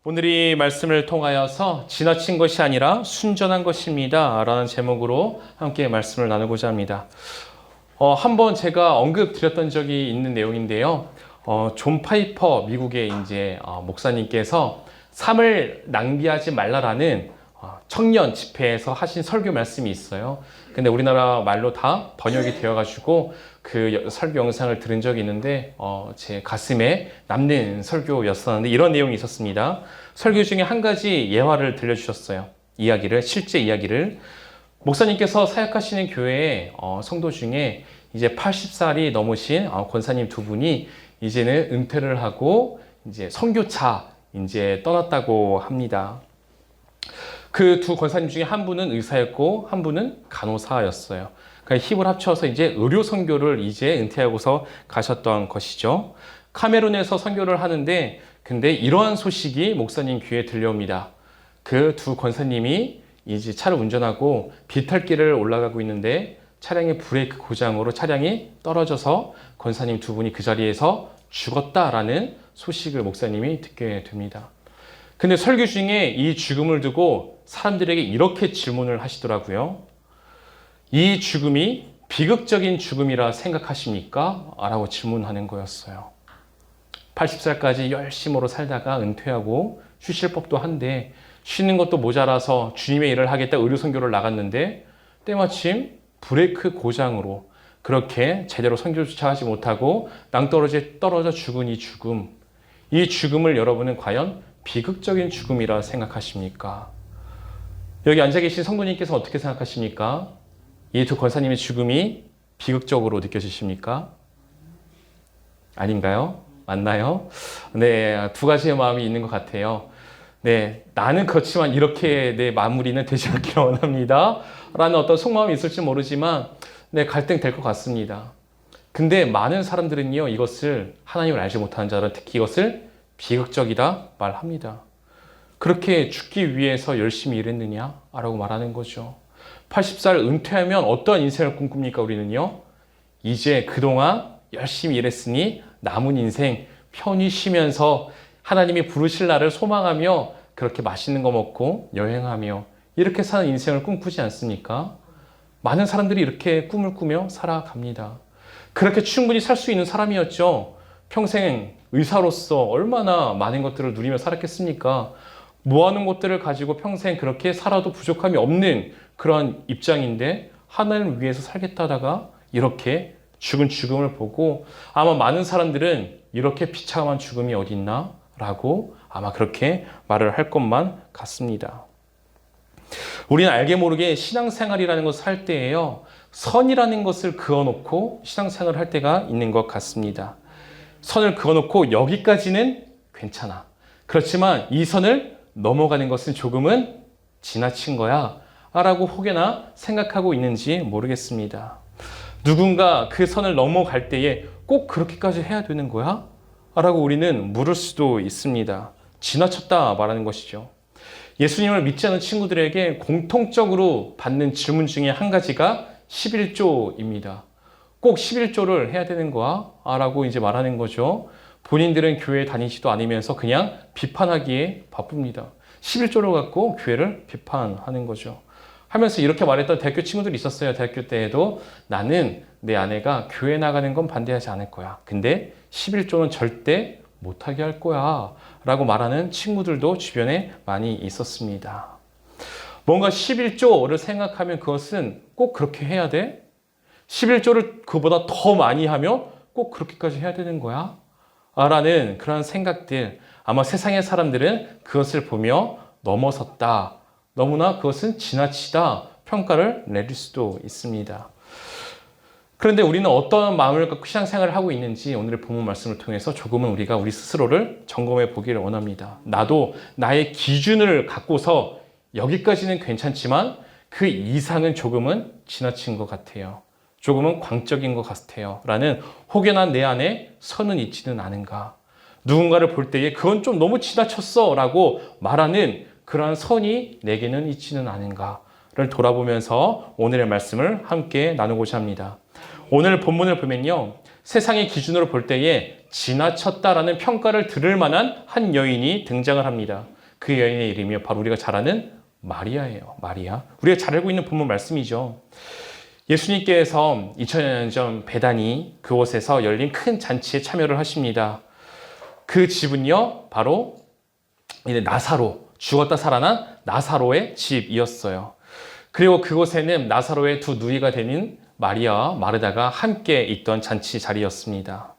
오늘 이 말씀을 통하여서 지나친 것이 아니라 순전한 것입니다 라는 제목으로 함께 말씀을 나누고자 합니다. 한번 제가 언급드렸던 적이 있는 내용인데요. 존 파이퍼 미국의 목사님께서 삶을 낭비하지 말라라는 청년 집회에서 하신 설교 말씀이 있어요. 근데 우리나라 말로 다 번역이 되어가지고 그 설교 영상을 들은 적이 있는데 제 가슴에 남는 설교였었는데 이런 내용이 있었습니다. 설교 중에 한 가지 예화를 들려주셨어요. 실제 이야기를. 목사님께서 사역하시는 교회에 성도 중에 이제 80살이 넘으신 권사님 두 분이 이제는 은퇴를 하고 이제 선교차 이제 떠났다고 합니다. 그 두 권사님 중에 한 분은 의사였고 한 분은 간호사였어요. 그러니까 힘을 합쳐서 이제 의료 선교를 이제 은퇴하고서 가셨던 것이죠. 카메룬에서 선교를 하는데 근데 이러한 소식이 목사님 귀에 들려옵니다. 그 두 권사님이 이제 차를 운전하고 비탈길을 올라가고 있는데 차량의 브레이크 고장으로 차량이 떨어져서 권사님 두 분이 그 자리에서 죽었다라는 소식을 목사님이 듣게 됩니다. 근데 설교 중에 이 죽음을 두고 사람들에게 이렇게 질문을 하시더라고요. 이 죽음이 비극적인 죽음이라 생각하십니까? 라고 질문하는 거였어요. 80살까지 열심으로 살다가 은퇴하고 쉬실 법도 한데 쉬는 것도 모자라서 주님의 일을 하겠다 의료 선교를 나갔는데 때마침 브레이크 고장으로 그렇게 제대로 선교조차 하지 못하고 낭떠러지에 떨어져 죽은 이 죽음을 여러분은 과연 비극적인 죽음이라 생각하십니까? 여기 앉아 계신 성도님께서 어떻게 생각하십니까? 이 두 권사님의 죽음이 비극적으로 느껴지십니까? 아닌가요? 맞나요? 네, 두 가지의 마음이 있는 것 같아요. 네, 나는 그렇지만 이렇게 내 마무리는 되지 않기를 원합니다. 라는 어떤 속마음이 있을지 모르지만, 네, 갈등될 것 같습니다. 근데 많은 사람들은요, 이것을 하나님을 알지 못하는 자들은 특히 이것을 비극적이다 말합니다. 그렇게 죽기 위해서 열심히 일했느냐? 라고 말하는 거죠. 80살 은퇴하면 어떤 인생을 꿈꿉니까, 우리는요? 이제 그동안 열심히 일했으니 남은 인생 편히 쉬면서 하나님이 부르실 날을 소망하며 그렇게 맛있는 거 먹고 여행하며 이렇게 사는 인생을 꿈꾸지 않습니까? 많은 사람들이 이렇게 꿈을 꾸며 살아갑니다. 그렇게 충분히 살 수 있는 사람이었죠. 평생 의사로서 얼마나 많은 것들을 누리며 살았겠습니까? 모아놓은 것들을 가지고 평생 그렇게 살아도 부족함이 없는 그런 입장인데 하나님을 위해서 살겠다 하다가 이렇게 죽은 죽음을 보고 아마 많은 사람들은 이렇게 비참한 죽음이 어디 있나? 라고 아마 그렇게 말을 할 것만 같습니다. 우리는 알게 모르게 신앙생활이라는 것을 할 때에요. 선이라는 것을 그어놓고 신앙생활을 할 때가 있는 것 같습니다. 선을 그어놓고 여기까지는 괜찮아. 그렇지만 이 선을 넘어가는 것은 조금은 지나친 거야 라고 혹여나 생각하고 있는지 모르겠습니다. 누군가 그 선을 넘어갈 때에 꼭 그렇게까지 해야 되는 거야? 라고 우리는 물을 수도 있습니다. 지나쳤다 말하는 것이죠. 예수님을 믿지 않는 친구들에게 공통적으로 받는 질문 중에 한 가지가 11조입니다. 꼭 11조를 해야 되는 거야? 라고 이제 말하는 거죠. 본인들은 교회 다니지도 않으면서 그냥 비판하기에 바쁩니다. 11조를 갖고 교회를 비판하는 거죠. 하면서 이렇게 말했던 대학교 친구들이 있었어요. 대학교 때에도 나는 내 아내가 교회 나가는 건 반대하지 않을 거야. 근데 11조는 절대 못하게 할 거야. 라고 말하는 친구들도 주변에 많이 있었습니다. 뭔가 11조를 생각하면 그것은 꼭 그렇게 해야 돼? 11조를 그보다 더 많이 하면 꼭 그렇게까지 해야 되는 거야? 라는 그런 생각들. 아마 세상의 사람들은 그것을 보며 넘어섰다. 너무나 그것은 지나치다 평가를 내릴 수도 있습니다. 그런데 우리는 어떤 마음을 갖고 신앙생활을 하고 있는지 오늘의 본문 말씀을 통해서 조금은 우리가 우리 스스로를 점검해 보기를 원합니다. 나도 나의 기준을 갖고서 여기까지는 괜찮지만 그 이상은 조금은 지나친 것 같아요. 조금은 광적인 것 같아요. 라는 혹여나 내 안에 선은 있지는 않은가. 누군가를 볼 때에 그건 좀 너무 지나쳤어 라고 말하는 그러한 선이 내게는 있지는 않은가를 돌아보면서 오늘의 말씀을 함께 나누고자 합니다. 오늘 본문을 보면요. 세상의 기준으로 볼 때에 지나쳤다라는 평가를 들을 만한 한 여인이 등장을 합니다. 그 여인의 이름이 바로 우리가 잘 아는 마리아예요. 마리아. 우리가 잘 알고 있는 본문 말씀이죠. 예수님께서 2000년 전 베다니 그곳에서 열린 큰 잔치에 참여를 하십니다. 그 집은요, 바로 나사로, 죽었다 살아난 나사로의 집이었어요. 그리고 그곳에는 나사로의 두 누이가 되는 마리아와 마르다가 함께 있던 잔치 자리였습니다.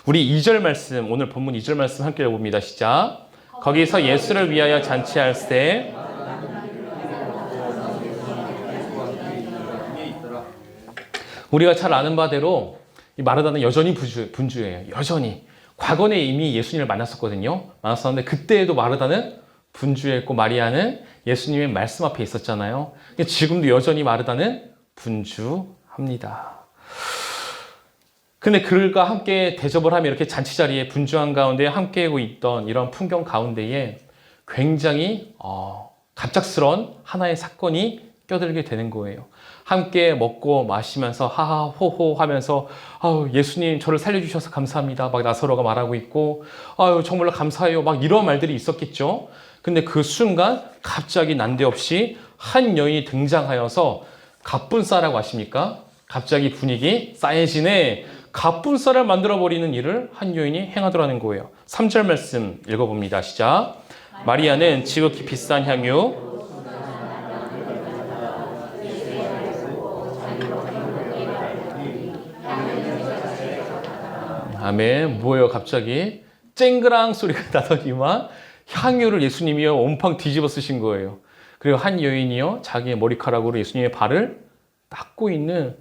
우리 2절 말씀, 오늘 본문 2절 말씀 함께 읽어봅니다. 시작. 거기서 예수를 위하여 잔치할 때 우리가 잘 아는 바대로 이 마르다는 여전히 분주해요. 여전히. 과거에 이미 예수님을 만났었거든요. 만났었는데 그때에도 마르다는 분주했고 마리아는 예수님의 말씀 앞에 있었잖아요. 지금도 여전히 마르다는 분주합니다. 근데 그들과 함께 대접을 하며 이렇게 잔치 자리에 분주한 가운데 함께하고 있던 이런 풍경 가운데에 굉장히 갑작스러운 하나의 사건이 껴들게 되는 거예요. 함께 먹고 마시면서 하하호호 하면서 예수님 저를 살려주셔서 감사합니다. 막 나사로가 말하고 있고 정말로 감사해요. 막 이런 말들이 있었겠죠. 근데 그 순간 갑자기 난데없이 한 여인이 등장하여서 갑분싸라고 아십니까? 갑자기 분위기 싸해지네. 갑분싸를 만들어버리는 일을 한 여인이 행하더라는 거예요. 3절 말씀 읽어봅니다. 시작. 마리아는 지극히 비싼 향유 아멘. 뭐예요? 갑자기 쨍그랑 소리가 나더니만 향유를 예수님이요 온팡 뒤집어 쓰신 거예요. 그리고 한 여인이요 자기의 머리카락으로 예수님의 발을 닦고 있는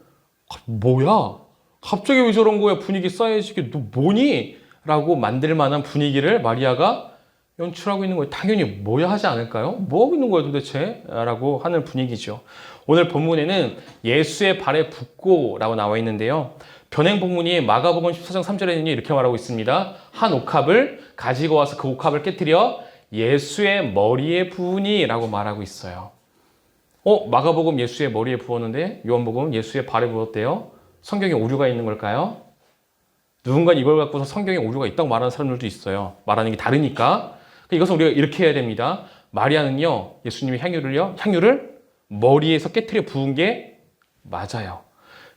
뭐야? 갑자기 왜 저런 거야? 분위기 싸해지게 너 뭐니? 라고 만들 만한 분위기를 마리아가 연출하고 있는 거예요. 당연히 뭐야 하지 않을까요? 뭐 하고 있는 거야 도대체? 라고 하는 분위기죠. 오늘 본문에는 예수의 발에 붓고 라고 나와 있는데요. 변행 본문이 마가복음 14장 3절에는 이렇게 말하고 있습니다. 한 옥합을 가지고 와서 그 옥합을 깨뜨려 예수의 머리에 부으니 라고 말하고 있어요. 마가복음 예수의 머리에 부었는데 요한복음 예수의 발에 부었대요. 성경에 오류가 있는 걸까요? 누군가 이걸 갖고서 성경에 오류가 있다고 말하는 사람들도 있어요. 말하는 게 다르니까. 이것은 우리가 이렇게 해야 됩니다. 마리아는요, 예수님의 향유를 머리에서 깨트려 부은 게 맞아요.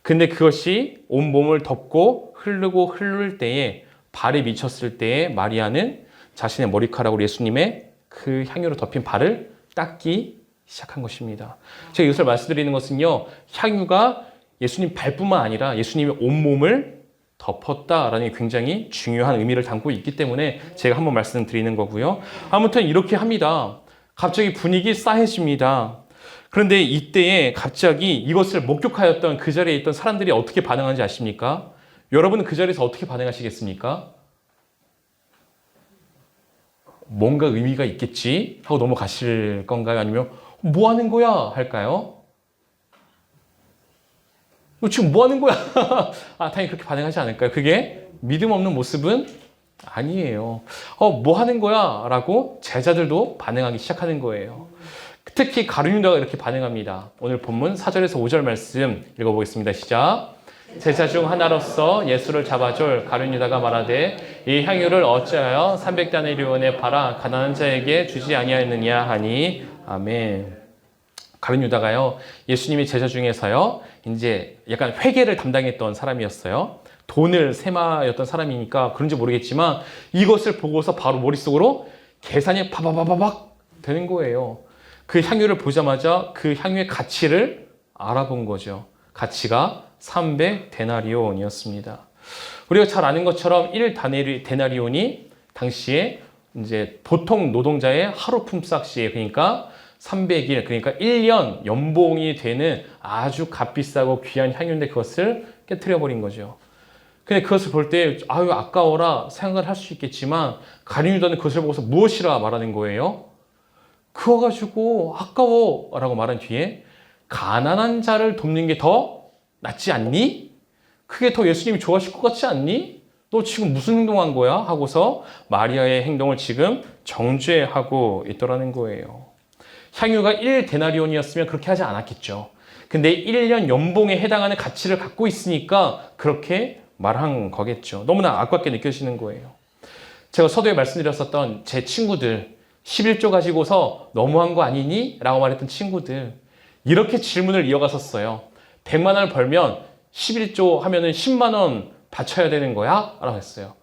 근데 그것이 온몸을 덮고 흐를 때에 발에 미쳤을 때에 마리아는 자신의 머리카락으로 예수님의 그 향유로 덮인 발을 닦기 시작한 것입니다. 제가 이것을 말씀드리는 것은요, 향유가 예수님 발뿐만 아니라 예수님의 온몸을 덮었다라는 굉장히 중요한 의미를 담고 있기 때문에 제가 한번 말씀드리는 거고요. 아무튼 이렇게 합니다. 갑자기 분위기 싸해집니다. 그런데 이때에 갑자기 이것을 목격하였던 그 자리에 있던 사람들이 어떻게 반응하는지 아십니까? 여러분은 그 자리에서 어떻게 반응하시겠습니까? 뭔가 의미가 있겠지 하고 넘어가실 건가요? 아니면 뭐 하는 거야 할까요? 너 지금 뭐 하는 거야? 당연히 그렇게 반응하지 않을까요? 그게 믿음 없는 모습은 아니에요. 뭐 하는 거야? 라고 제자들도 반응하기 시작하는 거예요. 특히 가룟유다가 이렇게 반응합니다. 오늘 본문 4절에서 5절 말씀 읽어보겠습니다. 시작. 제자 중 하나로서 예수를 잡아줄 가룟유다가 말하되 이 향유를 어찌하여 300다나리온에 팔아 가난한 자에게 주지 아니하였느냐 하니 아멘. 가룟유다가요 예수님의 제자 중에서요 이제 약간 회계를 담당했던 사람이었어요. 돈을 세마였던 사람이니까 그런지 모르겠지만 이것을 보고서 바로 머릿속으로 계산이 파바바바박 되는 거예요. 그 향유를 보자마자 그 향유의 가치를 알아본 거죠. 가치가 300데나리온이었습니다. 우리가 잘 아는 것처럼 1데나리온이 당시에 이제 보통 노동자의 하루 품삯이에요. 그러니까 300일, 그러니까 1년 연봉이 되는 아주 값비싸고 귀한 향유인데 그것을 깨트려 버린 거죠. 근데 그것을 볼 때 아까워라 생각을 할 수 있겠지만 가룟유다는 그것을 보고서 무엇이라 말하는 거예요? 그거 가지고 아까워 라고 말한 뒤에 가난한 자를 돕는 게 더 낫지 않니? 그게 더 예수님이 좋아하실 것 같지 않니? 너 지금 무슨 행동한 거야? 하고서 마리아의 행동을 지금 정죄하고 있더라는 거예요. 향유가 1데나리온이었으면 그렇게 하지 않았겠죠. 근데 1년 연봉에 해당하는 가치를 갖고 있으니까 그렇게 말한 거겠죠. 너무나 아깝게 느껴지는 거예요. 제가 서두에 말씀드렸었던 제 친구들, 11조 가지고서 너무한 거 아니니? 라고 말했던 친구들, 이렇게 질문을 이어갔었어요. 100만 원을 벌면 11조 하면은 10만 원 바쳐야 되는 거야? 라고 했어요.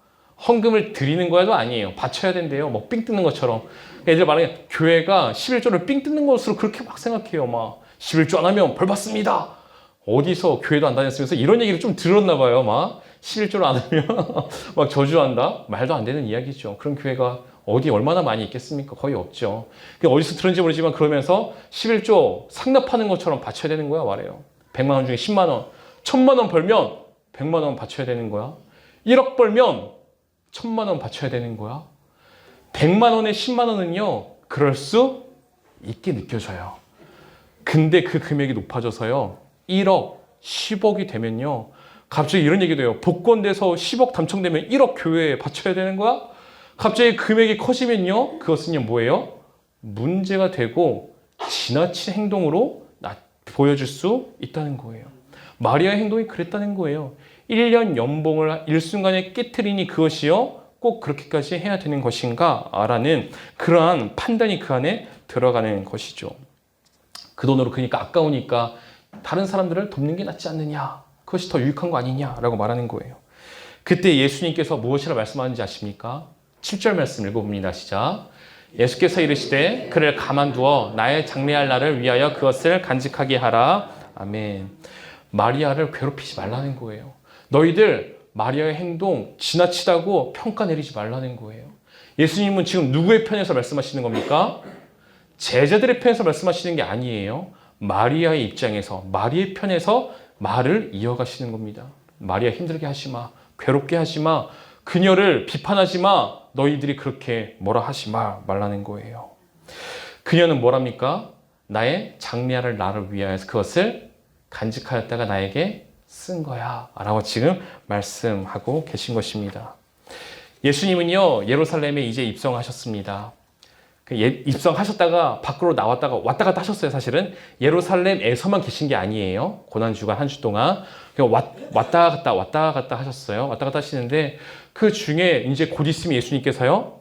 헌금을 드리는 거야도 아니에요. 바쳐야 된대요. 뭐 삥 뜯는 것처럼. 애들 말하면 교회가 11조를 삥 뜯는 것으로 그렇게 막 생각해요. 막 11조 안 하면 벌 받습니다. 어디서 교회도 안 다녔으면서 이런 얘기를 좀 들었나 봐요. 막 11조를 안 하면 막 저주한다? 말도 안 되는 이야기죠. 그런 교회가 어디 얼마나 많이 있겠습니까? 거의 없죠. 어디서 들은지 모르지만 그러면서 11조 상납하는 것처럼 바쳐야 되는 거야 말해요. 100만 원 중에 10만 원, 1000만 원 벌면 100만 원 바쳐야 되는 거야. 1억 벌면 1000만 원 바쳐야 되는 거야. 100만 원에 10만 원은요, 그럴 수 있게 느껴져요. 근데 그 금액이 높아져서요, 1억, 10억이 되면요, 갑자기 이런 얘기도 해요. 복권돼서 10억 당첨되면 1억 교회에 바쳐야 되는 거야? 갑자기 금액이 커지면요, 그것은요, 뭐예요? 문제가 되고 지나친 행동으로 보여줄 수 있다는 거예요. 마리아의 행동이 그랬다는 거예요. 1년 연봉을 일순간에 깨트리니 그것이요, 꼭 그렇게까지 해야 되는 것인가? 라는 그러한 판단이 그 안에 들어가는 것이죠. 그 돈으로 그러니까 아까우니까 다른 사람들을 돕는 게 낫지 않느냐? 그것이 더 유익한 거 아니냐라고 말하는 거예요. 그때 예수님께서 무엇이라 말씀하는지 아십니까? 7절 말씀 읽어봅니다. 시작. 예수께서 이르시되 그를 가만두어 나의 장래할 날을 위하여 그것을 간직하게 하라. 아멘. 마리아를 괴롭히지 말라는 거예요. 너희들 마리아의 행동 지나치다고 평가 내리지 말라는 거예요. 예수님은 지금 누구의 편에서 말씀하시는 겁니까? 제자들의 편에서 말씀하시는 게 아니에요. 마리아의 입장에서, 마리아의 편에서 말을 이어가시는 겁니다. 마리아 힘들게 하지 마. 괴롭게 하지 마. 그녀를 비판하지 마. 너희들이 그렇게 뭐라 하지 말라는 거예요. 그녀는 뭐랍니까? 나의 장래할 나를 위하여서 그것을 간직하였다가 나에게 쓴 거야 라고 지금 말씀하고 계신 것입니다. 예수님은요, 예루살렘에 이제 입성하셨습니다. 입성하셨다가 밖으로 나왔다가 왔다 갔다 하셨어요. 사실은 예루살렘에서만 계신 게 아니에요. 고난주간 한 주 동안 왔다 갔다 하셨어요. 왔다 갔다 하시는데 그 중에 이제 곧 있으면 예수님께서요,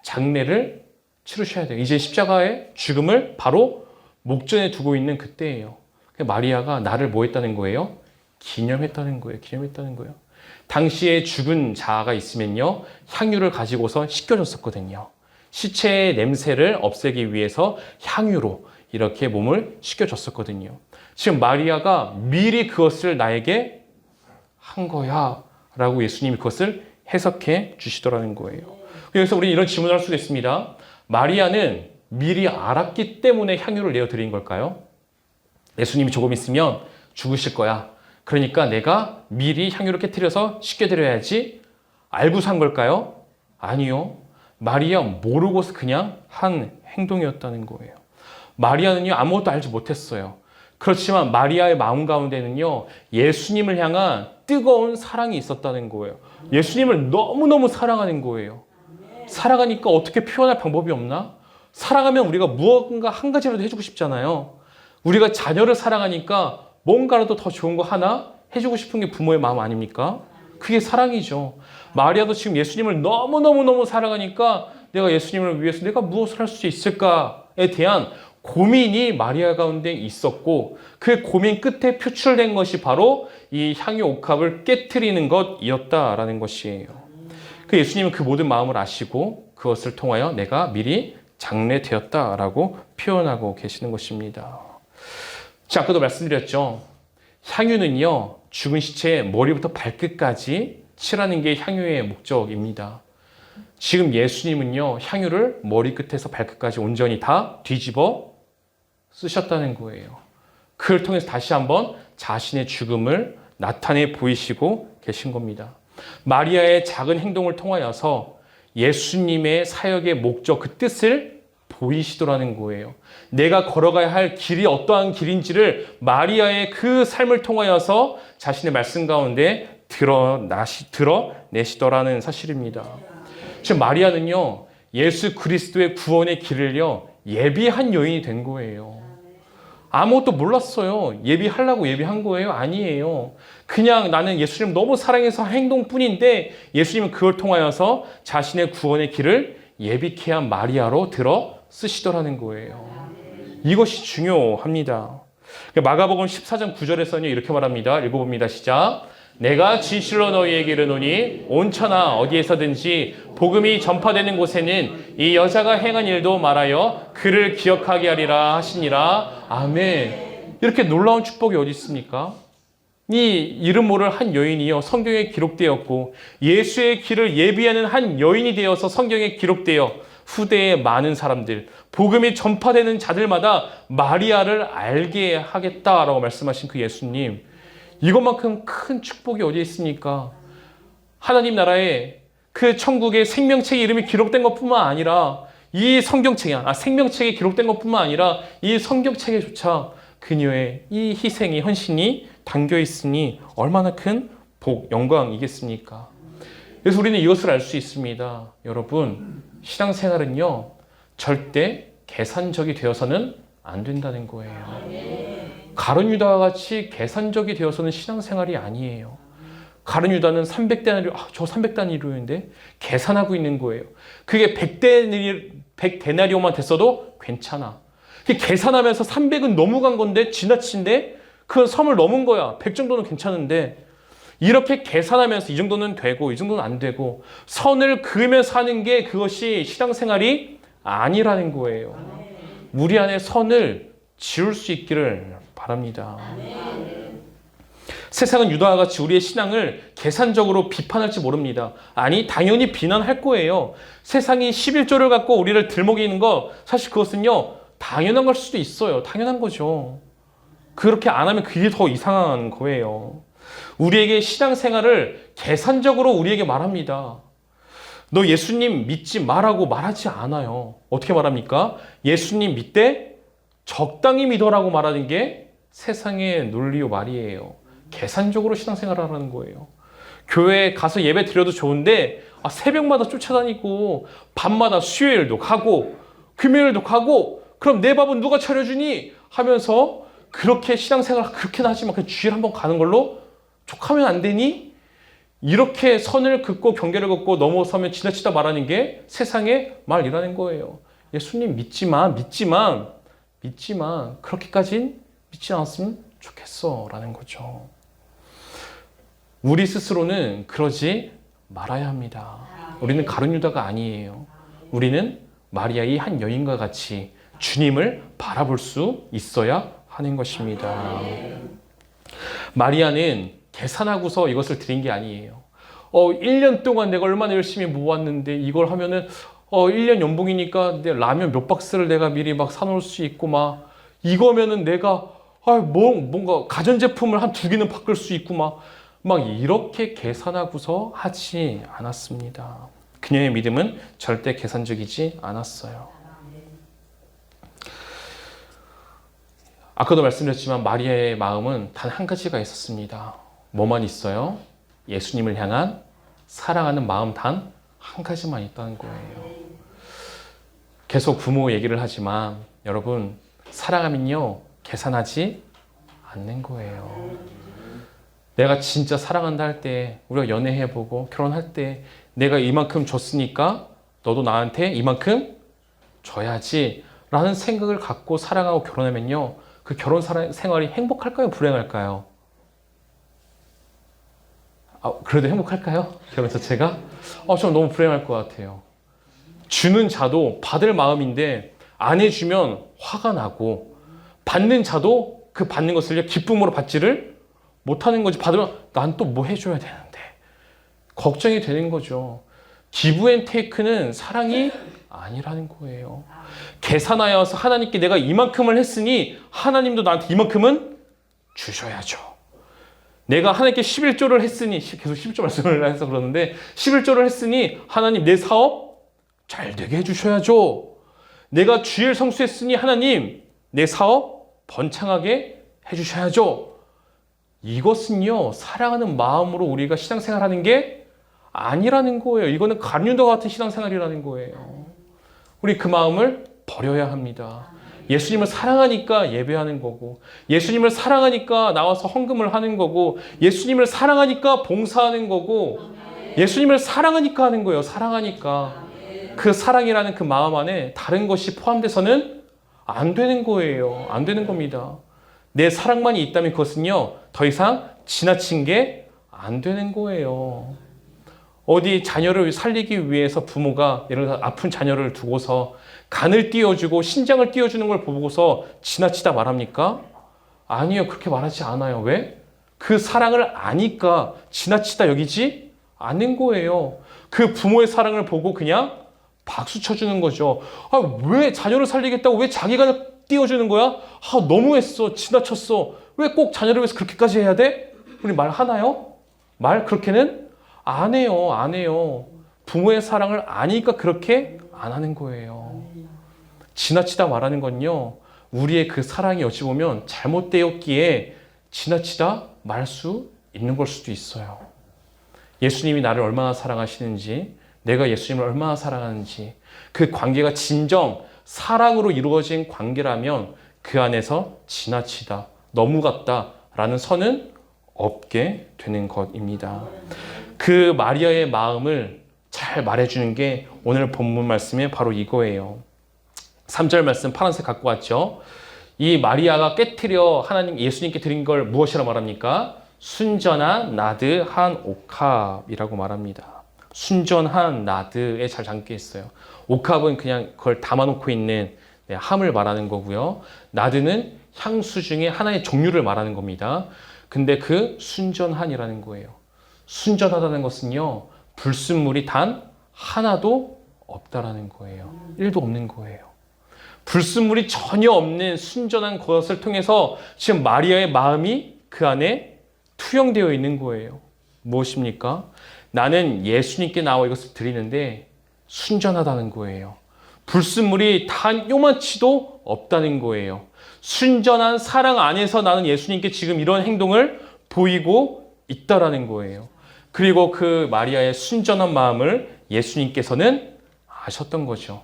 장례를 치르셔야 돼요. 이제 십자가의 죽음을 바로 목전에 두고 있는 그때예요. 마리아가 나를 뭐 했다는 거예요? 기념했다는 거예요. 당시에 죽은 자가 있으면요, 향유를 가지고서 씻겨줬었거든요. 시체의 냄새를 없애기 위해서 향유로 이렇게 몸을 씻겨줬었거든요. 지금 마리아가 미리 그것을 나에게 한 거야 라고 예수님이 그것을 해석해 주시더라는 거예요. 그래서 우리는 이런 질문을 할 수가 있습니다. 마리아는 미리 알았기 때문에 향유를 내어드린 걸까요? 예수님이 조금 있으면 죽으실 거야. 그러니까 내가 미리 향유를 깨트려서 씻겨드려야지. 알고서 한 걸까요? 아니요. 마리아 모르고서 그냥 한 행동이었다는 거예요. 마리아는요, 아무것도 알지 못했어요. 그렇지만 마리아의 마음 가운데는요, 예수님을 향한 뜨거운 사랑이 있었다는 거예요. 예수님을 너무너무 사랑하는 거예요. 사랑하니까 어떻게 표현할 방법이 없나? 사랑하면 우리가 무언가 한 가지라도 해주고 싶잖아요. 우리가 자녀를 사랑하니까 뭔가라도 더 좋은 거 하나 해주고 싶은 게 부모의 마음 아닙니까? 그게 사랑이죠. 마리아도 지금 예수님을 너무너무 사랑하니까 내가 예수님을 위해서 내가 무엇을 할 수 있을까에 대한 고민이 마리아 가운데 있었고, 그 고민 끝에 표출된 것이 바로 이 향유 옥합을 깨트리는 것이었다라는 것이에요. 그 예수님은 그 모든 마음을 아시고 그것을 통하여 내가 미리 장례되었다라고 표현하고 계시는 것입니다. 자, 아까도 말씀드렸죠. 향유는요, 죽은 시체의 머리부터 발끝까지 칠하는 게 향유의 목적입니다. 지금 예수님은요, 향유를 머리끝에서 발끝까지 온전히 다 뒤집어 쓰셨다는 거예요. 그걸 통해서 다시 한번 자신의 죽음을 나타내 보이시고 계신 겁니다. 마리아의 작은 행동을 통하여서 예수님의 사역의 목적, 그 뜻을 보이시더라는 거예요. 내가 걸어가야 할 길이 어떠한 길인지를 마리아의 그 삶을 통하여서 자신의 말씀 가운데 드러내시더라는 사실입니다. 지금 마리아는요, 예수 그리스도의 구원의 길을요, 예비한 여인이 된 거예요. 아무것도 몰랐어요. 예비하려고 예비한 거예요? 아니에요. 그냥 나는 예수님 너무 사랑해서 행동뿐인데 예수님은 그걸 통하여서 자신의 구원의 길을 예비케 한 마리아로 들어 쓰시더라는 거예요. 이것이 중요합니다. 마가복음 14장 9절에서는 이렇게 말합니다. 읽어봅니다. 시작. 내가 진실로 너희에게 이르노니 온천하 어디에서든지 복음이 전파되는 곳에는 이 여자가 행한 일도 말하여 그를 기억하게 하리라 하시니라. 아멘. 이렇게 놀라운 축복이 어디 있습니까? 이 이름 모를 한 여인이요 성경에 기록되었고 예수의 길을 예비하는 한 여인이 되어서 성경에 기록되어 후대에 많은 사람들, 복음이 전파되는 자들마다 마리아를 알게 하겠다라고 말씀하신 그 예수님, 이것만큼 큰 축복이 어디에 있습니까? 하나님 나라에 그 천국의 생명책의 이름이 기록된 것뿐만 아니라 이 성경책에, 생명책에 기록된 것뿐만 아니라 이 성경책에조차 그녀의 이 희생이, 헌신이 담겨 있으니 얼마나 큰 복, 영광이겠습니까? 그래서 우리는 이것을 알 수 있습니다. 여러분, 신앙생활은요, 절대 계산적이 되어서는 안 된다는 거예요. 가룟 유다와 같이 계산적이 되어서는 신앙생활이 아니에요. 가룟 유다는 300데나리오, 저 300데나리오인데 계산하고 있는 거예요. 그게 100데나리오만 됐어도 괜찮아. 계산하면서 300은 넘어간 건데 지나친데 그 섬을 넘은 거야. 100 정도는 괜찮은데 이렇게 계산하면서 이 정도는 되고 이 정도는 안 되고 선을 그으면서 하는 게 그것이 신앙생활이 아니라는 거예요. 우리 안에 선을 지울 수 있기를 바랍니다. 세상은 유다와 같이 우리의 신앙을 계산적으로 비판할지 모릅니다. 아니, 당연히 비난할 거예요. 세상이 11조를 갖고 우리를 들먹이는 거, 사실 그것은요, 당연한 걸 수도 있어요. 당연한 거죠. 그렇게 안 하면 그게 더 이상한 거예요. 우리에게 신앙생활을 계산적으로 우리에게 말합니다. 너 예수님 믿지 말라고 말하지 않아요. 어떻게 말합니까? 예수님 믿되 적당히 믿어라고 말하는 게 세상의 논리요 말이에요. 계산적으로 신앙생활을 하라는 거예요. 교회에 가서 예배 드려도 좋은데 새벽마다 쫓아다니고 밤마다 수요일도 가고 금요일도 가고 그럼 내 밥은 누가 차려주니? 하면서 그렇게 신앙생활 그렇게는 하지만 그냥 주일 한번 가는 걸로 족하면 안 되니? 이렇게 선을 긋고 경계를 긋고 넘어서면 지나치다 말하는 게 세상의 말이라는 거예요. 예수님 믿지만 그렇게까진 믿지 않았으면 좋겠어 라는 거죠. 우리 스스로는 그러지 말아야 합니다. 우리는 가룟 유다가 아니에요. 우리는 마리아의 한 여인과 같이 주님을 바라볼 수 있어야 하는 것입니다. 마리아는 계산하고서 이것을 드린 게 아니에요. 1년 동안 내가 얼마나 열심히 모았는데 이걸 하면은 1년 연봉이니까 내 라면 몇 박스를 내가 미리 막 사놓을 수 있고 막 이거면은 내가 뭔가 가전제품을 한 2개는 바꿀 수 있고 막 이렇게 계산하고서 하지 않았습니다. 그녀의 믿음은 절대 계산적이지 않았어요. 아까도 말씀드렸지만 마리아의 마음은 단 한 가지가 있었습니다. 뭐만 있어요? 예수님을 향한 사랑하는 마음 단 한 가지만 있다는 거예요. 계속 부모 얘기를 하지만 여러분, 사랑하면요 계산하지 않는 거예요. 내가 진짜 사랑한다 할 때, 우리가 연애해보고 결혼할 때 내가 이만큼 줬으니까 너도 나한테 이만큼 줘야지 라는 생각을 갖고 사랑하고 결혼하면요, 그 결혼 생활이 행복할까요? 불행할까요? 그래도 행복할까요? 결혼 자체가? 저는 너무 불행할 것 같아요. 주는 자도 받을 마음인데 안 해주면 화가 나고, 받는 자도 그 받는 것을 기쁨으로 받지를 못하는 거지. 받으면 난 또 뭐 해줘야 되는데 걱정이 되는 거죠. 기브 앤 테이크는 사랑이 아니라는 거예요. 계산하여서 하나님께 내가 이만큼을 했으니 하나님도 나한테 이만큼은 주셔야죠. 내가 하나님께 11조를 했으니, 계속 11조 말씀을 해서 그러는데 11조를 했으니 하나님 내 사업 잘 되게 해주셔야죠. 내가 주일 성수했으니 하나님 내 사업 번창하게 해주셔야죠. 이것은요, 사랑하는 마음으로 우리가 신앙생활하는 게 아니라는 거예요. 이거는 가룟 유다 같은 신앙생활이라는 거예요. 우리 그 마음을 버려야 합니다. 예수님을 사랑하니까 예배하는 거고, 예수님을 사랑하니까 나와서 헌금을 하는 거고, 예수님을 사랑하니까 봉사하는 거고, 예수님을 사랑하니까 하는 거예요. 사랑하니까. 그 사랑이라는 그 마음 안에 다른 것이 포함돼서는 안 되는 거예요. 안 되는 겁니다. 내 사랑만이 있다면 그것은요, 더 이상 지나친 게 안 되는 거예요. 어디 자녀를 살리기 위해서 부모가 예를 들어 아픈 자녀를 두고서 간을 띄워주고 신장을 띄워주는 걸 보고서 지나치다 말합니까? 아니요. 그렇게 말하지 않아요. 왜? 그 사랑을 아니까 지나치다 여기지 않는 거예요. 그 부모의 사랑을 보고 그냥 박수 쳐주는 거죠. 아, 왜 자녀를 살리겠다고 왜 자기가 띄워주는 거야? 아, 너무했어. 지나쳤어. 왜 꼭 자녀를 위해서 그렇게까지 해야 돼? 우리 말 하나요? 말 그렇게는 안 해요. 안 해요. 부모의 사랑을 아니까 그렇게 안 하는 거예요. 지나치다 말하는 건요, 우리의 그 사랑이 어찌 보면 잘못되었기에 지나치다 말 수 있는 걸 수도 있어요. 예수님이 나를 얼마나 사랑하시는지, 내가 예수님을 얼마나 사랑하는지, 그 관계가 진정 사랑으로 이루어진 관계라면 그 안에서 지나치다, 넘어갔다라는 선은 없게 되는 것입니다. 그 마리아의 마음을 잘 말해주는 게 오늘 본문 말씀에 바로 이거예요. 3절 말씀 파란색 갖고 왔죠. 이 마리아가 깨트려 하나님 예수님께 드린 걸 무엇이라 말합니까? 순전한 나드 한 옥합이라고 말합니다. 순전한 나드에 잘 담겨 있어요. 옥합은 그냥 그걸 담아놓고 있는 함을 말하는 거고요. 나드는 향수 중에 하나의 종류를 말하는 겁니다. 근데 그 순전한이라는 거예요. 순전하다는 것은요, 불순물이 단 하나도 없다라는 거예요. 1도 없는 거예요. 불순물이 전혀 없는 순전한 것을 통해서 지금 마리아의 마음이 그 안에 투영되어 있는 거예요. 무엇입니까? 나는 예수님께 나와 이것을 드리는데 순전하다는 거예요. 불순물이 단 요만치도 없다는 거예요. 순전한 사랑 안에서 나는 예수님께 지금 이런 행동을 보이고 있다라는 거예요. 그리고 그 마리아의 순전한 마음을 예수님께서는 아셨던 거죠.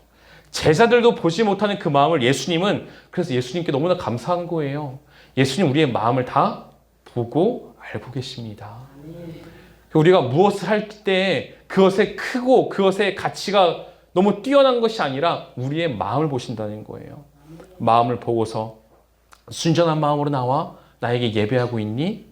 제자들도 보지 못하는 그 마음을 예수님은, 그래서 예수님께 너무나 감사한 거예요. 예수님 우리의 마음을 다 보고 알고 계십니다. 우리가 무엇을 할 때 그것의 크고 그것의 가치가 너무 뛰어난 것이 아니라 우리의 마음을 보신다는 거예요. 마음을 보고서 순전한 마음으로 나와 나에게 예배하고 있니?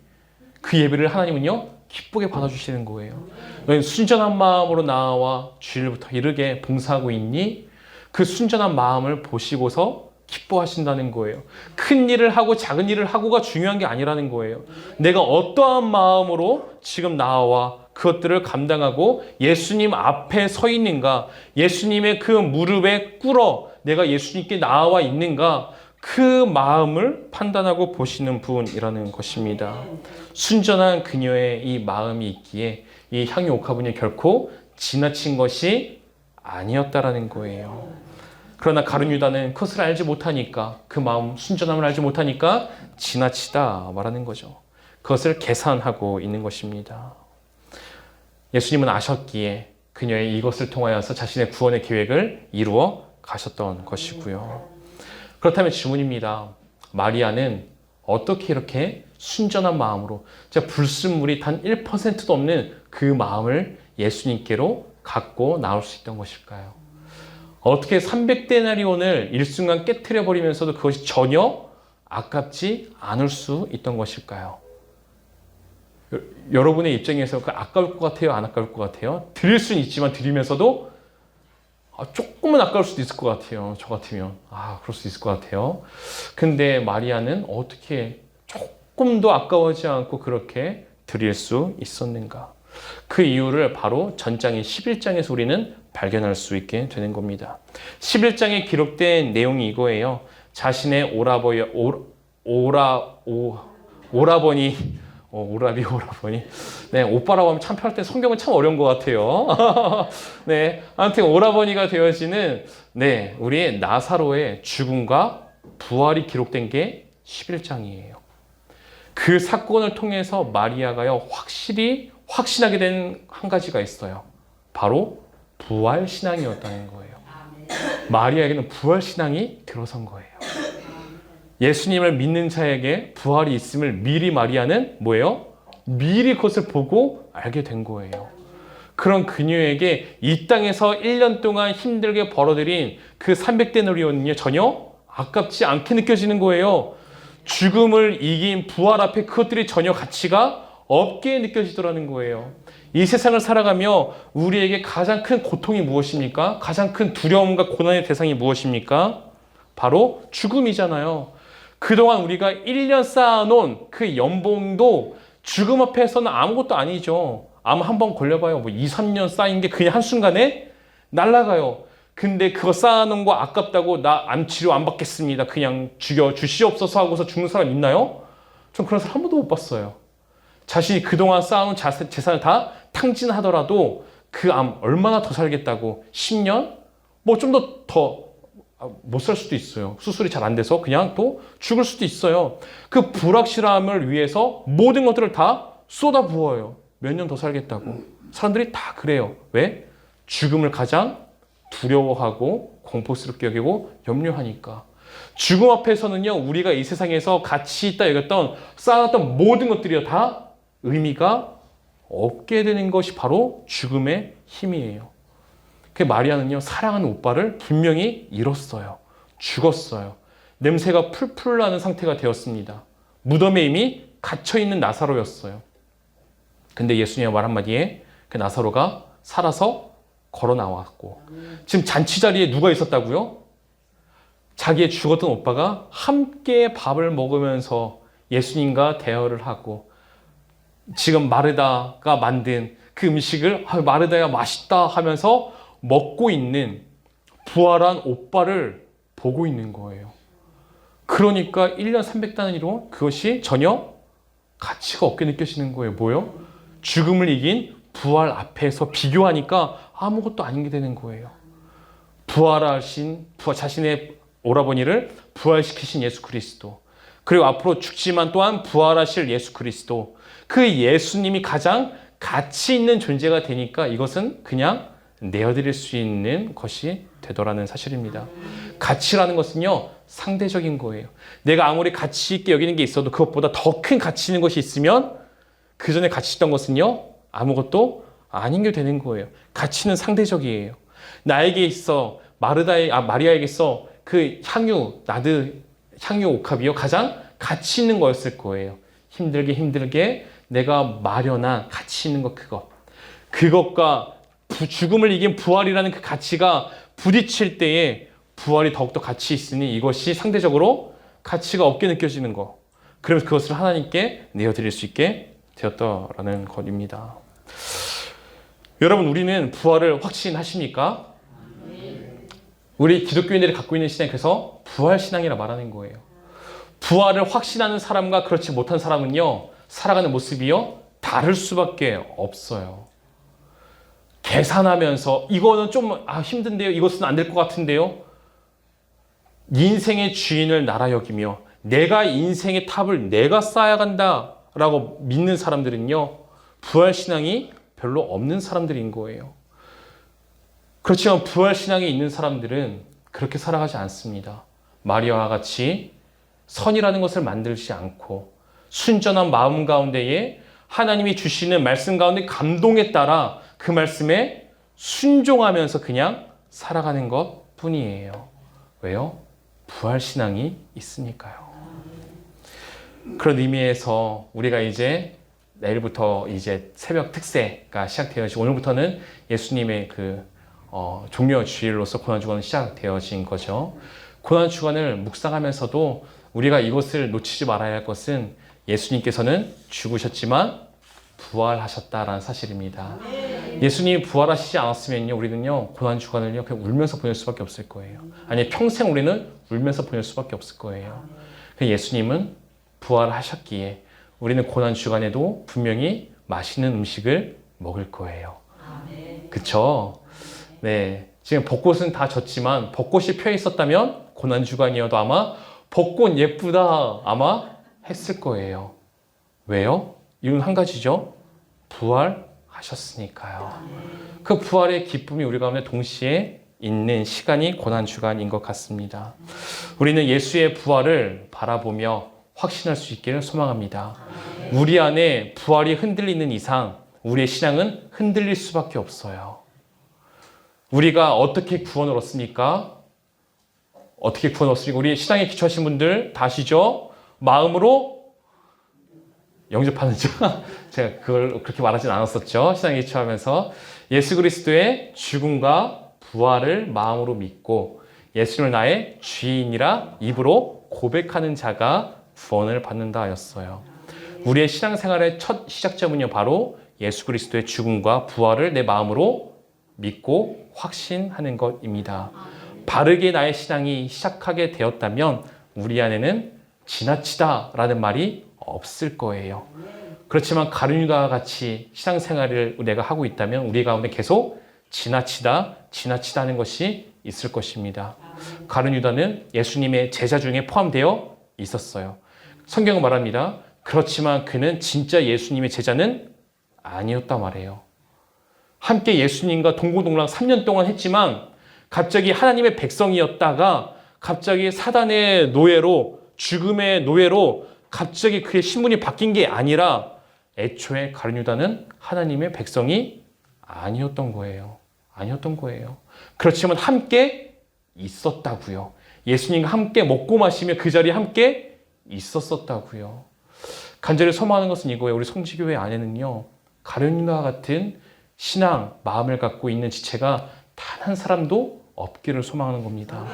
그 예배를 하나님은요, 기쁘게 받아주시는 거예요. 너희 순전한 마음으로 나와 주일부터 이르게 봉사하고 있니? 그 순전한 마음을 보시고서 기뻐하신다는 거예요. 큰 일을 하고 작은 일을 하고가 중요한 게 아니라는 거예요. 내가 어떠한 마음으로 지금 나와 그것들을 감당하고 예수님 앞에 서 있는가, 예수님의 그 무릎에 꿇어 내가 예수님께 나와 있는가, 그 마음을 판단하고 보시는 분이라는 것입니다. 순전한 그녀의 이 마음이 있기에 이 향유 옥합은요, 결코 지나친 것이 아니었다라는 거예요. 그러나 가룟 유다는 그것을 알지 못하니까, 그 마음 순전함을 알지 못하니까 지나치다 말하는 거죠. 그것을 계산하고 있는 것입니다. 예수님은 아셨기에 그녀의 이것을 통하여서 자신의 구원의 계획을 이루어 가셨던 것이고요. 그렇다면 질문입니다. 마리아는 어떻게 이렇게 순전한 마음으로, 불순물이 단 1%도 없는 그 마음을 예수님께로 갖고 나올 수 있던 것일까요? 어떻게 300데나리온을 일순간 깨트려 버리면서도 그것이 전혀 아깝지 않을 수 있던 것일까요? 여러분의 입장에서 그 아까울 것 같아요? 안 아까울 것 같아요? 드릴 수는 있지만 드리면서도 조금은 아까울 수도 있을 것 같아요. 저 같으면. 그럴 수 있을 것 같아요. 근데 마리아는 어떻게 조금도 아까워하지 않고 그렇게 드릴 수 있었는가? 그 이유를 바로 전장인 11장에서 우리는 발견할 수 있게 되는 겁니다. 11장에 기록된 내용이 이거예요. 자신의 오라버니. 네, 오빠라고 하면 참 편할 때 성경은 참 어려운 것 같아요. 네, 아무튼 오라버니가 되어지는, 네, 우리의 나사로의 죽음과 부활이 기록된 게 11장이에요. 그 사건을 통해서 마리아가요, 확신하게 된 한 가지가 있어요. 바로 부활 신앙이었다는 거예요. 마리아에게는 부활 신앙이 들어선 거예요. 예수님을 믿는 자에게 부활이 있음을 미리 마리아는 뭐예요? 미리 그것을 보고 알게 된 거예요. 그런 그녀에게 이 땅에서 1년 동안 힘들게 벌어들인 그 300데나리온은요 전혀 아깝지 않게 느껴지는 거예요. 죽음을 이긴 부활 앞에 그것들이 전혀 가치가 없게 느껴지더라는 거예요. 이 세상을 살아가며 우리에게 가장 큰 고통이 무엇입니까? 가장 큰 두려움과 고난의 대상이 무엇입니까? 바로 죽음이잖아요. 그동안 우리가 1년 쌓아놓은 그 연봉도 죽음 앞에서는 아무것도 아니죠. 암 한 번 걸려봐요. 뭐 2, 3년 쌓인 게 그냥 한순간에 날아가요. 근데 그거 쌓아놓은 거 아깝다고 나 암 치료 안 받겠습니다. 그냥 죽여 주시옵소서 하고서 죽는 사람 있나요? 전 그런 사람 한 번도 못 봤어요. 자신이 그동안 쌓아놓은 재산을 다 탕진하더라도 그 암 얼마나 더 살겠다고 10년? 뭐 좀 더 못 살 수도 있어요. 수술이 잘 안 돼서 그냥 또 죽을 수도 있어요. 그 불확실함을 위해서 모든 것들을 다 쏟아부어요. 몇 년 더 살겠다고. 사람들이 다 그래요. 왜? 죽음을 가장 두려워하고 공포스럽게 여기고 염려하니까. 죽음 앞에서는요, 우리가 이 세상에서 가치 있다 여겼던 쌓아놨던 모든 것들이 다 의미가 없게 되는 것이 바로 죽음의 힘이에요. 그 마리아는요, 사랑하는 오빠를 분명히 잃었어요. 죽었어요. 냄새가 풀풀 나는 상태가 되었습니다. 무덤에 이미 갇혀있는 나사로였어요. 근데 예수님의 말 한마디에 그 나사로가 살아서 걸어 나왔고, 지금 잔치 자리에 누가 있었다고요? 자기의 죽었던 오빠가 함께 밥을 먹으면서 예수님과 대화를 하고, 지금 마르다가 만든 그 음식을 마르다야 맛있다 하면서 먹고 있는 부활한 오빠를 보고 있는 거예요. 그러니까 1년 300다니로 그것이 전혀 가치가 없게 느껴지는 거예요. 뭐요? 죽음을 이긴 부활 앞에서 비교하니까 아무것도 아닌 게 되는 거예요. 부활하신 자신의 오라버니를 부활시키신 예수 그리스도, 그리고 앞으로 죽지만 또한 부활하실 예수 그리스도, 그 예수님이 가장 가치 있는 존재가 되니까 이것은 그냥 내어드릴 수 있는 것이 되더라는 사실입니다. 가치라는 것은요, 상대적인 거예요. 내가 아무리 가치 있게 여기는 게 있어도 그것보다 더 큰 가치 있는 것이 있으면 그 전에 가치 있던 것은요, 아무것도 아닌 게 되는 거예요. 가치는 상대적이에요. 나에게 있어 마리아에게 있어 그 향유 옥합이요, 가장 가치 있는 거였을 거예요. 힘들게 내가 마련한 가치 있는 것, 그것과 죽음을 이긴 부활이라는 그 가치가 부딪힐 때에 부활이 더욱더 가치 있으니 이것이 상대적으로 가치가 없게 느껴지는 거. 그러면서 그것을 하나님께 내어드릴 수 있게 되었다라는 것입니다. 여러분, 우리는 부활을 확신하십니까? 우리 기독교인들이 갖고 있는 신앙이 그래서 부활신앙이라 말하는 거예요. 부활을 확신하는 사람과 그렇지 못한 사람은요, 살아가는 모습이요, 다를 수밖에 없어요. 계산하면서 이거는 좀 힘든데요, 이것은 안 될 것 같은데요, 인생의 주인을 나라 여기며 내가 인생의 탑을 내가 쌓아야 간다라고 믿는 사람들은요, 부활신앙이 별로 없는 사람들인 거예요. 그렇지만 부활신앙이 있는 사람들은 그렇게 살아가지 않습니다. 마리아와 같이 선이라는 것을 만들지 않고 순전한 마음 가운데에 하나님이 주시는 말씀 가운데 감동에 따라 그 말씀에 순종하면서 그냥 살아가는 것 뿐이에요. 왜요? 부활신앙이 있으니까요. 그런 의미에서 우리가 이제 내일부터 이제 새벽 특세가 시작되어지고, 오늘부터는 예수님의 종려 주일로서 고난주간이 시작되어진 거죠. 고난주간을 묵상하면서도 우리가 이것을 놓치지 말아야 할 것은 예수님께서는 죽으셨지만 부활하셨다라는 사실입니다. 예수님이 부활하시지 않았으면요, 우리는요, 고난주간을요, 그냥 울면서 보낼 수밖에 없을 거예요. 아니, 평생 우리는 울면서 보낼 수밖에 없을 거예요. 예수님은 부활하셨기에 우리는 고난주간에도 분명히 맛있는 음식을 먹을 거예요. 그쵸? 네. 지금 벚꽃은 다 졌지만 벚꽃이 펴 있었다면 고난주간이어도 아마 벚꽃 예쁘다 아마 했을 거예요. 왜요? 이유는 한 가지죠. 부활하셨으니까요. 그 부활의 기쁨이 우리 가운데 동시에 있는 시간이 고난주간인 것 같습니다. 우리는 예수의 부활을 바라보며 확신할 수 있기를 소망합니다. 우리 안에 부활이 흔들리는 이상 우리의 신앙은 흔들릴 수밖에 없어요. 우리가 어떻게 구원을 얻습니까? 어떻게 구원을 얻습니까? 우리 신앙에 기초하신 분들 다 아시죠? 마음으로 영접하는 자. 제가 그걸 그렇게 말하진 않았었죠. 신앙에 기초하면서 예수 그리스도의 죽음과 부활을 마음으로 믿고 예수를 나의 주인이라 입으로 고백하는 자가 구원을 받는다 하였어요. 우리의 신앙생활의 첫 시작점은요, 바로 예수 그리스도의 죽음과 부활을 내 마음으로 믿고 확신하는 것입니다. 바르게 나의 신앙이 시작하게 되었다면 우리 안에는 지나치다라는 말이 없을 거예요. 그렇지만 가룟유다와 같이 신앙생활을 내가 하고 있다면 우리 가운데 계속 지나치다는 것이 있을 것입니다. 가룟유다는 예수님의 제자 중에 포함되어 있었어요. 성경은 말합니다. 그렇지만 그는 진짜 예수님의 제자는 아니었단 말이에요. 함께 예수님과 동고동락 3년 동안 했지만 갑자기 하나님의 백성이었다가 갑자기 사단의 노예로, 죽음의 노예로 갑자기 그의 신분이 바뀐 게 아니라 애초에 가룟유다는 하나님의 백성이 아니었던 거예요. 그렇지만 함께 있었다고요. 예수님과 함께 먹고 마시며 그 자리에 함께 있었었다고요. 간절히 소망하는 것은 이거예요. 우리 성지교회 안에는요, 가룟유다와 같은 신앙, 마음을 갖고 있는 지체가 단 한 사람도 없기를 소망하는 겁니다.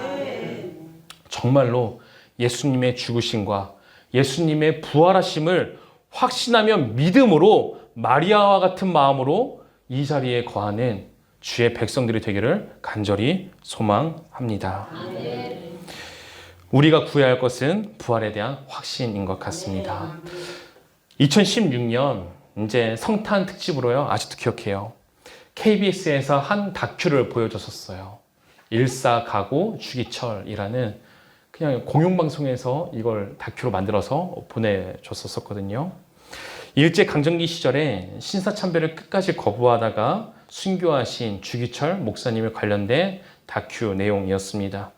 정말로 예수님의 죽으심과 예수님의 부활하심을 확신하며 믿음으로 마리아와 같은 마음으로 이 자리에 거하는 주의 백성들이 되기를 간절히 소망합니다. 우리가 구해야 할 것은 부활에 대한 확신인 것 같습니다. 2016년 이제 성탄 특집으로요, 아직도 기억해요. KBS에서 한 다큐를 보여줬었어요. 일사가고 주기철이라는 그냥 공영방송에서 이걸 다큐로 만들어서 보내줬었거든요. 일제강점기 시절에 신사참배를 끝까지 거부하다가 순교하신 주기철 목사님에 관련된 다큐 내용이었습니다.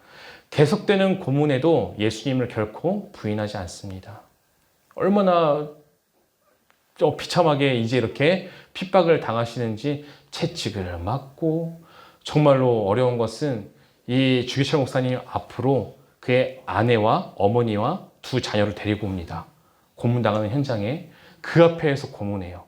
계속되는 고문에도 예수님을 결코 부인하지 않습니다. 얼마나 비참하게 이제 이렇게 핍박을 당하시는지 채찍을 맞고, 정말로 어려운 것은 이 주기철 목사님 앞으로 그의 아내와 어머니와 두 자녀를 데리고 옵니다. 고문당하는 현장에 그 앞에서 고문해요.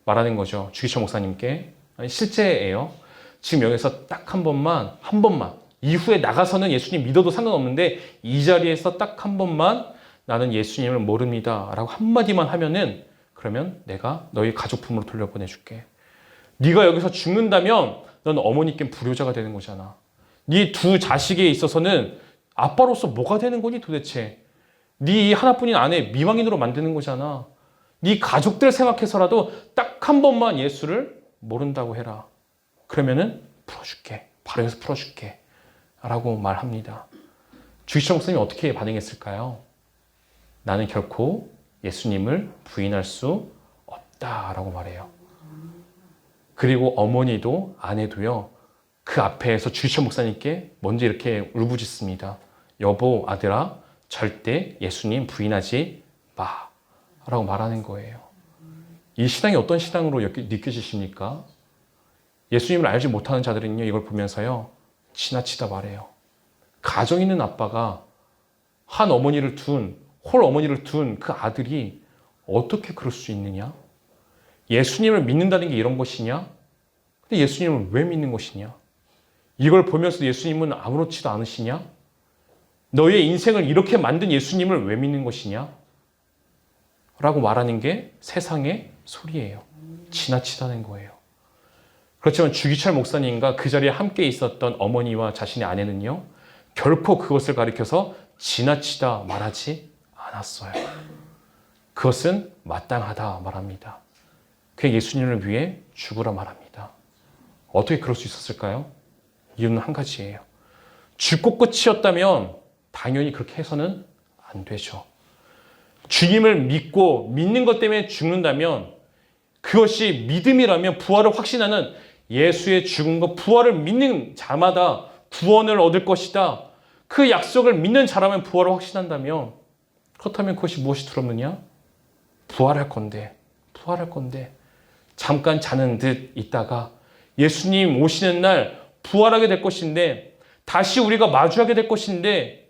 말하는 거죠. 주기철 목사님께. 실제예요. 지금 여기서 딱 한 번만 이후에 나가서는 예수님 믿어도 상관없는데 이 자리에서 딱 한 번만 나는 예수님을 모릅니다 라고 한마디만 하면은, 그러면 내가 너희 가족품으로 돌려보내줄게. 네가 여기서 죽는다면 넌 어머니께 불효자가 되는 거잖아. 네 두 자식에 있어서는 아빠로서 뭐가 되는 거니 도대체. 네 하나뿐인 아내 미망인으로 만드는 거잖아. 네 가족들 생각해서라도 딱 한 번만 예수를 모른다고 해라. 그러면은 풀어줄게. 바로 여기서 풀어줄게 라고 말합니다. 주기철 목사님이 어떻게 반응했을까요? 나는 결코 예수님을 부인할 수 없다라고 말해요. 그리고 어머니도 아내도요, 그 앞에서 주기철 목사님께 먼저 이렇게 울부짖습니다. 여보, 아들아, 절대 예수님 부인하지 마 라고 말하는 거예요. 이 신앙이 어떤 신앙으로 느껴지십니까? 예수님을 알지 못하는 자들은요, 이걸 보면서요, 지나치다 말해요. 가정 있는 아빠가 한 어머니를 둔, 홀 어머니를 둔 그 아들이 어떻게 그럴 수 있느냐? 예수님을 믿는다는 게 이런 것이냐? 근데 예수님을 왜 믿는 것이냐? 이걸 보면서 예수님은 아무렇지도 않으시냐? 너의 인생을 이렇게 만든 예수님을 왜 믿는 것이냐? 라고 말하는 게 세상의 소리예요. 지나치다는 거예요. 그렇지만 주기철 목사님과 그 자리에 함께 있었던 어머니와 자신의 아내는요, 결코 그것을 가리켜서 지나치다 말하지 않았어요. 그것은 마땅하다 말합니다. 그 예수님을 위해 죽으라 말합니다. 어떻게 그럴 수 있었을까요? 이유는 한 가지예요. 죽고 끝이었다면 당연히 그렇게 해서는 안 되죠. 주님을 믿고 믿는 것 때문에 죽는다면, 그것이 믿음이라면, 부활을 확신하는 예수의 죽음과 부활을 믿는 자마다 구원을 얻을 것이다. 그 약속을 믿는 자라면 부활을 확신한다면 그렇다면 그것이 무엇이 두렵느냐? 부활할 건데 잠깐 자는 듯 있다가 예수님 오시는 날 부활하게 될 것인데 다시 우리가 마주하게 될 것인데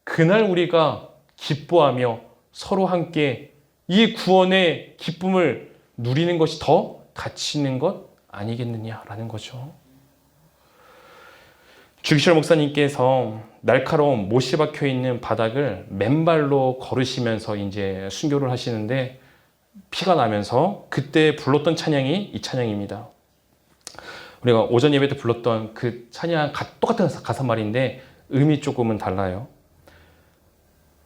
그날 우리가 기뻐하며 서로 함께 이 구원의 기쁨을 누리는 것이 더 가치 있는 것 아니겠느냐라는 거죠. 주기철 목사님께서 날카로운 못이 박혀 있는 바닥을 맨발로 걸으시면서 이제 순교를 하시는데 피가 나면서 그때 불렀던 찬양이 이 찬양입니다. 우리가 오전 예배 때 불렀던 그 찬양 똑같은 가사말인데 음이 조금은 달라요.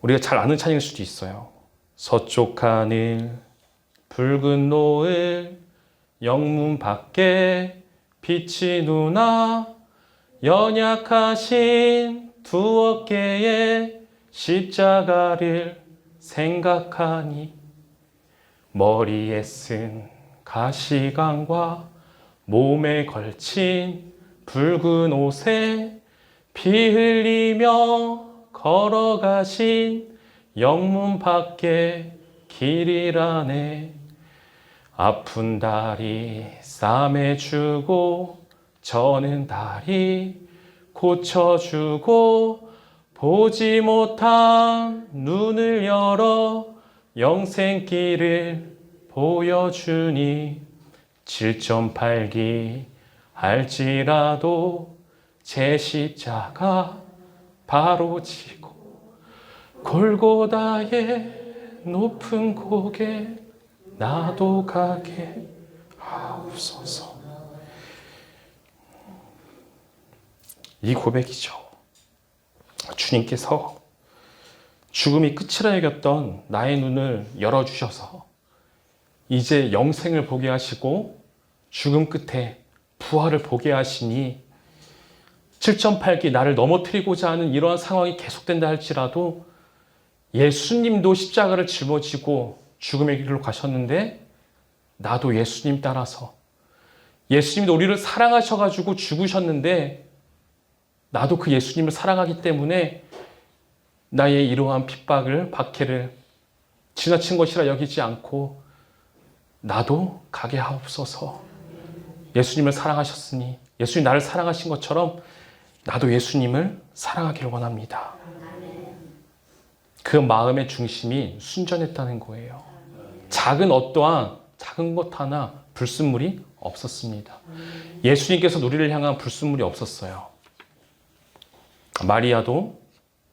우리가 잘 아는 찬양일 수도 있어요. 서쪽 하늘 붉은 노을 영문 밖에 빛이 누나 연약하신 두 어깨에 십자가를 생각하니 머리에 쓴 가시관과 몸에 걸친 붉은 옷에 피 흘리며 걸어가신 영문 밖에 길이라네. 아픈 다리 싸매주고 저는 다리 고쳐주고 보지 못한 눈을 열어 영생길을 보여주니 7.8기 할지라도 제 십자가 바로 지고 골고다의 높은 고개 나도 가게 하옵소서. 이 고백이죠. 주님께서 죽음이 끝이라 여겼던 나의 눈을 열어주셔서 이제 영생을 보게 하시고 죽음 끝에 부활을 보게 하시니 7.8기 나를 넘어뜨리고자 하는 이러한 상황이 계속된다 할지라도 예수님도 십자가를 짊어지고 죽음의 길로 가셨는데 나도 예수님 따라서 예수님도 우리를 사랑하셔가지고 죽으셨는데 나도 그 예수님을 사랑하기 때문에 나의 이러한 핍박을 박해를 지나친 것이라 여기지 않고 나도 가게 하옵소서. 예수님을 사랑하셨으니 예수님 나를 사랑하신 것처럼 나도 예수님을 사랑하기를 원합니다. 그 마음의 중심이 순전했다는 거예요. 작은 것 하나 불순물이 없었습니다. 예수님께서 우리를 향한 불순물이 없었어요. 마리아도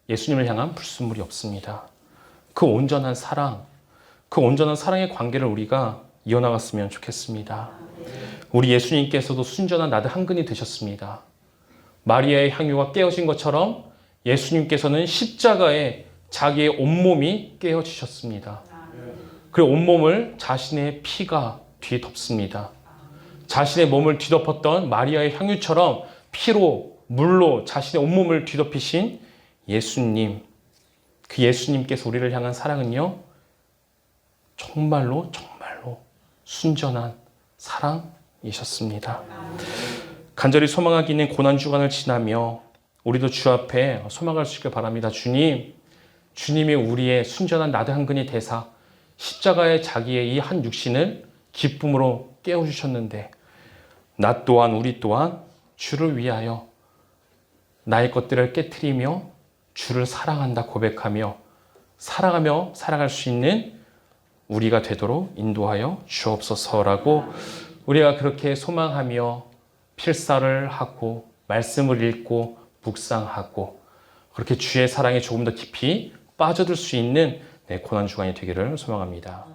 예수님을 향한 불순물이 없습니다. 그 온전한 사랑의 관계를 우리가 이어나갔으면 좋겠습니다. 우리 예수님께서도 순전한 나드 한 근이 되셨습니다. 마리아의 향유가 깨어진 것처럼 예수님께서는 십자가에 자기의 온몸이 깨어지셨습니다. 그리고 온몸을 자신의 피가 뒤덮습니다. 자신의 몸을 뒤덮었던 마리아의 향유처럼 피로 물로 자신의 온몸을 뒤덮이신 예수님, 그 예수님께서 우리를 향한 사랑은요 정말로 순전한 사랑이셨습니다. 간절히 소망하기 있는 고난주간을 지나며 우리도 주 앞에 소망할 수 있길 바랍니다. 주님이 우리의 순전한 나드 한 근이 되사 십자가에 자기의 이 한 육신을 기쁨으로 깨워주셨는데 나 또한 우리 또한 주를 위하여 나의 것들을 깨트리며 주를 사랑한다 고백하며 사랑하며 살아갈 수 있는 우리가 되도록 인도하여 주옵소서라고 우리가 그렇게 소망하며 필사를 하고 말씀을 읽고 묵상하고 그렇게 주의 사랑에 조금 더 깊이 빠져들 수 있는 고난주간이 되기를 소망합니다.